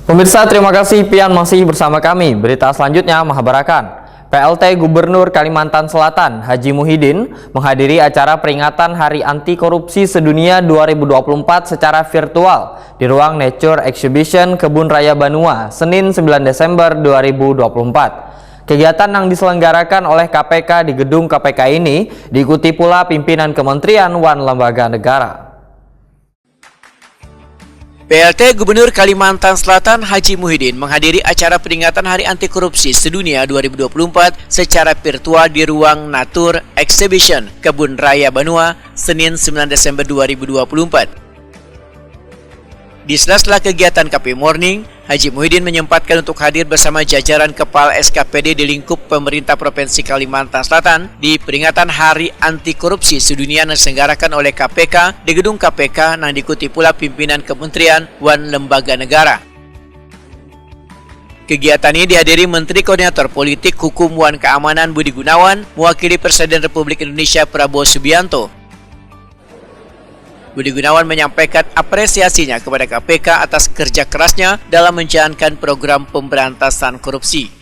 Pemirsa, terima kasih pian masih bersama kami. Berita selanjutnya Mahabarakan. PLT Gubernur Kalimantan Selatan Haji Muhyiddin menghadiri acara peringatan Hari Anti Korupsi Sedunia 2024 secara virtual di ruang Nature Exhibition Kebun Raya Banua, Senin 9 Desember 2024. Kegiatan yang diselenggarakan oleh KPK di gedung KPK ini diikuti pula pimpinan kementerian wan lembaga negara. PLT Gubernur Kalimantan Selatan Haji Muhyiddin menghadiri acara peringatan Hari Anti Korupsi Sedunia 2024 secara virtual di ruang Nature Exhibition Kebun Raya Banua, Senin 9 Desember 2024. Di sela-sela kegiatan KP Morning, Haji Muhyiddin menyempatkan untuk hadir bersama jajaran Kepala SKPD di lingkup pemerintah Provinsi Kalimantan Selatan di peringatan Hari Anti Korupsi Sedunia yang diselenggarakan oleh KPK di gedung KPK yang diikuti pula pimpinan kementerian wan lembaga negara. Kegiatan ini dihadiri Menteri Koordinator Politik, Hukum, wan Keamanan Budi Gunawan, mewakili Presiden Republik Indonesia Prabowo Subianto. Budi Gunawan menyampaikan apresiasinya kepada KPK atas kerja kerasnya dalam menjalankan program pemberantasan korupsi.